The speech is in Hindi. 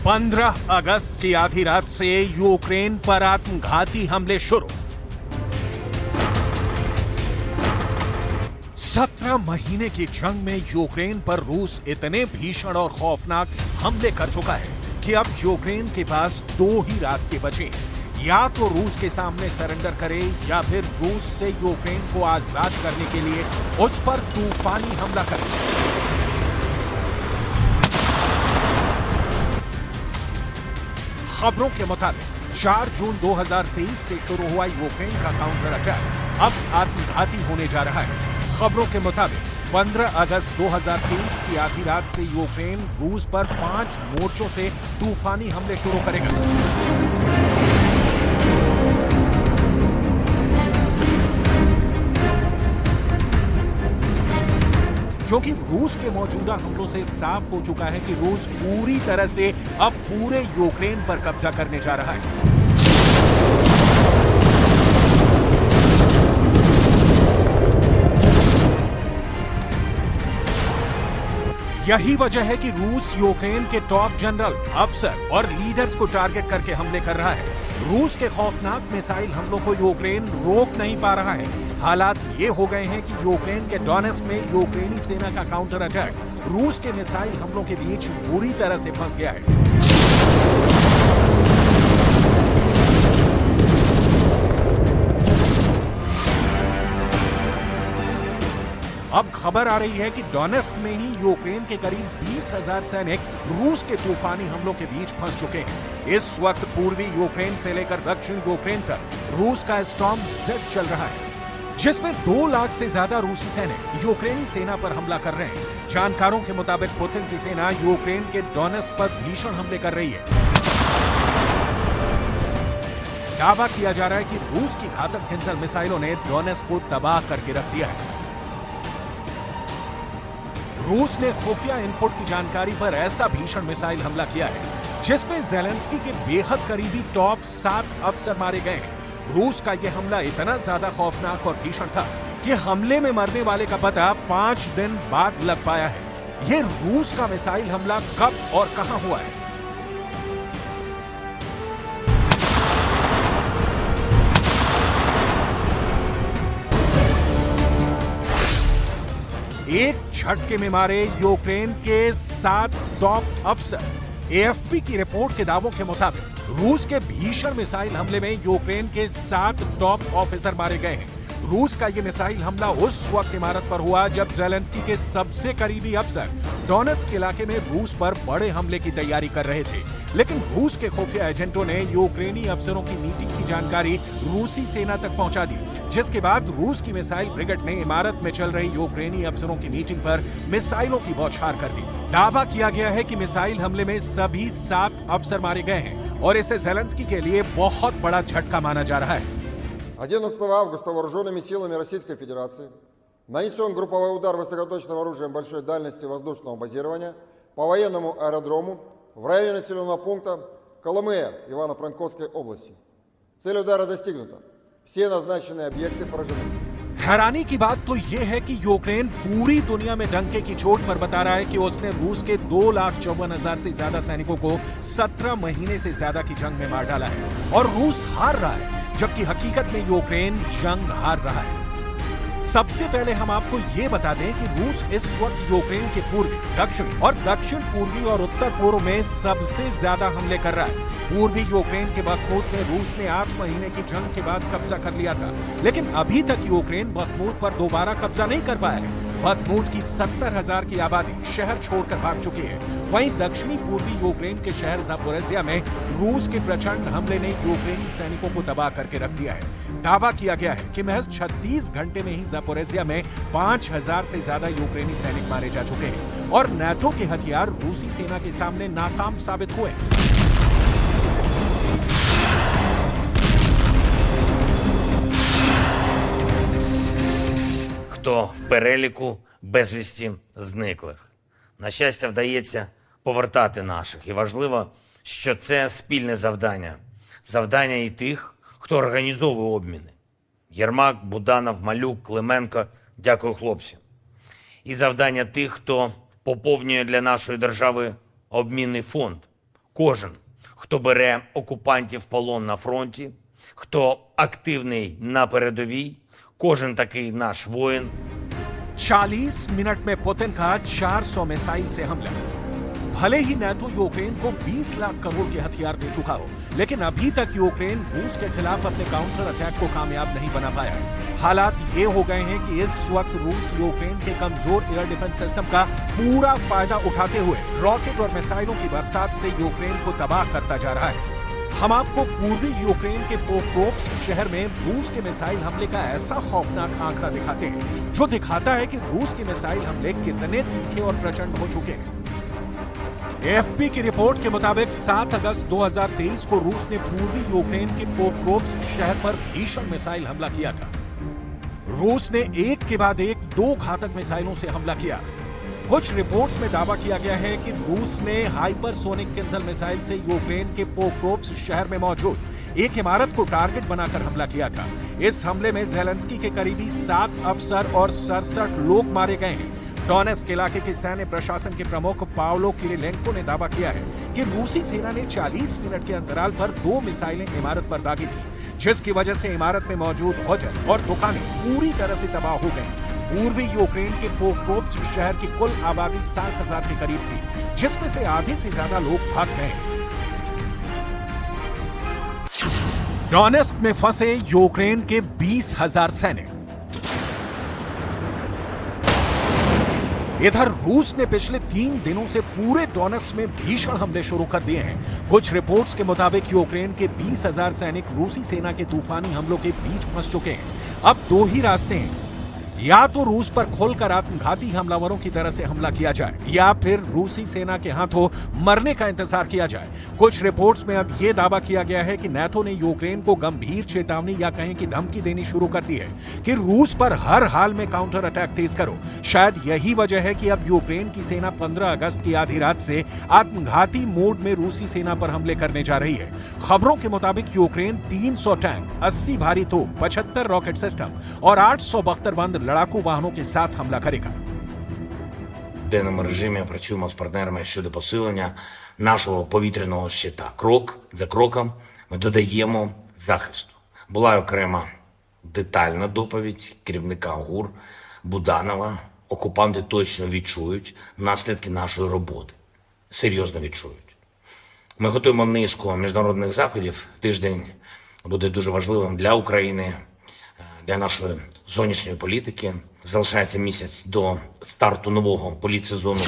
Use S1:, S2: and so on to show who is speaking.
S1: 15 अगस्त की आधी रात से यूक्रेन पर आत्मघाती हमले शुरू। 17 महीने की जंग में यूक्रेन पर रूस इतने भीषण और खौफनाक हमले कर चुका है कि अब यूक्रेन के पास दो ही रास्ते बचे हैं। या तो रूस के सामने सरेंडर करे या फिर रूस से यूक्रेन को आजाद करने के लिए उस पर तूफानी हमला करे। खबरों के मुताबिक 4 जून 2023 से शुरू हुआ यूक्रेन का काउंटर अटैक अब आत्मघाती होने जा रहा है। खबरों के मुताबिक 15 अगस्त 2023 की आधी रात से यूक्रेन रूस पर 5 मोर्चों से तूफानी हमले शुरू करेगा। क्योंकि रूस के मौजूदा हमलों से साफ हो चुका है कि रूस पूरी तरह से अब पूरे यूक्रेन पर कब्जा करने जा रहा है। यही वजह है कि रूस यूक्रेन के टॉप जनरल, अफसर और लीडर्स को टारगेट करके हमले कर रहा है। रूस के खौफनाक मिसाइल हमलों को यूक्रेन रोक नहीं पा रहा है। हालात ये हो गए हैं कि यूक्रेन के डोनेट्स्क में यूक्रेनी सेना का काउंटर अटैक रूस के मिसाइल हमलों के बीच बुरी तरह से फंस गया है। अब खबर आ रही है कि डोनेट्स्क में ही यूक्रेन के करीब 20,000 सैनिक रूस के तूफानी हमलों के बीच फंस चुके हैं। इस वक्त पूर्वी यूक्रेन से लेकर दक्षिण यूक्रेन तक रूस का स्टॉर्म जेड चल रहा है, जिसमें 2 लाख से ज्यादा रूसी सैनिक यूक्रेनी सेना पर हमला कर रहे हैं। जानकारों के मुताबिक पुतिन की सेना यूक्रेन के डोनेट्स्क पर भीषण हमले कर रही है। दावा किया जा रहा है कि रूस की घातक हिंसक मिसाइलों ने डोनेट्स्क को तबाह करके रख दिया है। रूस ने खुफिया इनपुट की जानकारी पर ऐसा भीषण मिसाइल हमला किया है जिसमें ज़ेलेंस्की के बेहद करीबी टॉप 7 अफसर मारे गए हैं। रूस का यह हमला इतना ज्यादा खौफनाक और भीषण था कि हमले में मरने वाले का पता 5 दिन बाद लग पाया है। यह रूस का मिसाइल हमला कब और कहां हुआ है? एक झटके में मारे यूक्रेन के 7 टॉप अफसर। एएफपी की रिपोर्ट के दावों के मुताबिक रूस के भीषण मिसाइल हमले में यूक्रेन के 7 टॉप ऑफिसर मारे गए हैं। रूस का यह मिसाइल हमला उस वक्त इमारत पर हुआ जब ज़ेलेंस्की के सबसे करीबी अफसर डोनेट्स्क इलाके में रूस पर बड़े हमले की तैयारी कर रहे थे। लेकिन रूस के खुफिया एजेंटों ने यूक्रेनी अफसरों की मीटिंग की जानकारी रूसी सेना तक पहुंचा दी, जिसके बाद रूस की मिसाइल ब्रिगेड ने इमारत में चल रही यूक्रेनी अफसरों की मीटिंग पर मिसाइलों की बौछार कर दी। दावा किया गया है कि मिसाइल हमले में सभी 7 अफसर मारे गए हैं और इसे ज़ेलेंस्की के लिए बहुत बड़ा झटका माना जा रहा है।
S2: 11 августа вооруженными силами Российской Федерации нанесен групповой удар высокоточным оружием большой дальности воздушного базирования по военному аэродрому в районе населенного пункта Коломея Ивано-Франковской области. Цель удара достигнута. Все назначенные объекты поражены.
S1: हैरानी की बात तो यह है कि यूक्रेन पूरी दुनिया में डंके की चोट पर बता रहा है कि उसने रूस के 2,54,000 से ज्यादा सैनिकों को 17 महीने से ज्यादा की जंग में मार डाला है और रूस हार रहा है, जबकि हकीकत में यूक्रेन जंग हार रहा है। सबसे पहले हम आपको ये बता दें कि रूस इस वक्त यूक्रेन के पूर्वी, दक्षिणी और दक्षिण पूर्वी और उत्तर पूर्व में सबसे ज्यादा हमले कर रहा है। पूर्वी यूक्रेन के बखमूत में रूस ने 8 महीने की जंग के बाद कब्जा कर लिया था, लेकिन अभी तक यूक्रेन बखमूत पर दोबारा कब्जा नहीं कर पाया है। बखमूत की 70,000 की आबादी शहर छोड़कर भाग चुकी है। वहीं दक्षिणी पूर्वी यूक्रेन के शहर ज़ापोरिज़िया में रूस के प्रचंड हमले ने यूक्रेनी सैनिकों को तबाह करके रख दिया है। दावा किया गया है कि महज 36 घंटे में ही ज़ापोरिज़िया में 5,000 से ज्यादा यूक्रेनी सैनिक मारे जा चुके हैं और नाटो के हथियार रूसी सेना के सामने नाकाम साबित हुए।
S3: Хто в переліку безвісті зниклих. На щастя, вдається повертати наших. І важливо, що це спільне завдання. Завдання і тих, хто організовує обміни. Єрмак, Буданов, Малюк, Клименко – дякую хлопцям. І завдання тих, хто поповнює для нашої держави обмінний фонд. Кожен, хто бере окупантів в полон на фронті, хто активний на передовій, кожен такий наш воїн.
S1: 40 मिनट में पुतिन का 400 मिसाइल से हमला। भले ही नाटो यूक्रेन को 20 लाख करोड़ के हथियार दे चुका हो, लेकिन अभी तक यूक्रेन रूस के खिलाफ अपने काउंटर अटैक को कामयाब नहीं बना पाया है। हालात ये हो गए हैं कि इस वक्त रूस यूक्रेन के कमजोर एयर डिफेंस सिस्टम का पूरा फायदा उठाते हुए रॉकेट और मिसाइलों की बरसात से यूक्रेन को तबाह करता जा रहा है। हम आपको पूर्वी यूक्रेन के पोक्रोव्स्क शहर में रूस के मिसाइल हमले का ऐसा खौफनाक आंकड़ा दिखाते हैं जो दिखाता है कि रूस के मिसाइल हमले कितने तीखे और प्रचंड हो चुके हैं। एएफपी की रिपोर्ट के मुताबिक 7 अगस्त 2023 को रूस ने पूर्वी यूक्रेन के पोक्रोव्स्क शहर पर भीषण मिसाइल हमला किया था। रूस ने एक के बाद एक 2 घातक मिसाइलों से हमला किया। कुछ रिपोर्ट्स में दावा किया गया है कि रूस ने हाइपरसोनिक किन्झल मिसाइल से यूक्रेन के पोक्रोव्स्क शहर में मौजूद एक इमारत को टारगेट बनाकर हमला किया था। इस हमले में ज़ेलेंस्की के करीबी 7 अफसर और 67 लोग मारे गए हैं। डोनेस्क इलाके के सैन्य प्रशासन के प्रमुख पावलो किरिलेंको ने दावा किया है कि रूसी सेना ने 40 मिनट के अंतराल पर 2 मिसाइलें इमारत पर दागी थी, जिसकी वजह से इमारत में मौजूद होटल और दुकानें पूरी तरह से तबाह हो गईं। पूर्वी यूक्रेन के पोक्रोव्स्क शहर की कुल आबादी 60,000 के करीब थी, जिसमें से आधे से ज्यादा लोग भाग गए। डोनेस्क में फंसे यूक्रेन के 20,000 सैनिक। इधर रूस ने पिछले 3 दिनों से पूरे डोनेस्क में भीषण हमले शुरू कर दिए हैं। कुछ रिपोर्ट्स के मुताबिक यूक्रेन के 20,000 सैनिक रूसी सेना के तूफानी हमलों के बीच फंस चुके हैं। अब 2 ही रास्ते हैं, या तो रूस पर खुलकर आत्मघाती हमलावरों की तरह से हमला किया जाए या फिर रूसी सेना के हाथों मरने का इंतजार किया जाए। कुछ रिपोर्ट्स में अब यह दावा किया गया है कि नाटो ने यूक्रेन को गंभीर चेतावनी या कहें कि धमकी देनी शुरू कर दी है कि रूस पर हर हाल में काउंटर अटैक तेज करो। शायद यही वजह है कि अब यूक्रेन की सेना 15 अगस्त की आधी रात से आत्मघाती मोड में रूसी सेना पर हमले करने जा रही है। खबरों के मुताबिक यूक्रेन 300 टैंक, 80 भारी तोप, 75 रॉकेट सिस्टम और 800 बख्तरबंद लड़ाकू वाहनों के साथ हमला करेगा।
S3: В денному режимі працюємо з партнерами щодо посилення нашого повітряного щита. Крок за кроком ми додаємо захисту. Була окрема детальна доповідь керівника ГУР Буданова. Окупанти точно відчують наслідки нашої роботи. Серйозно відчують. Ми готуємо низку міжнародних заходів. Тиждень буде дуже важливим для України, для нашої зовнішньої політики. Залишається місяць до старту нового політсезону.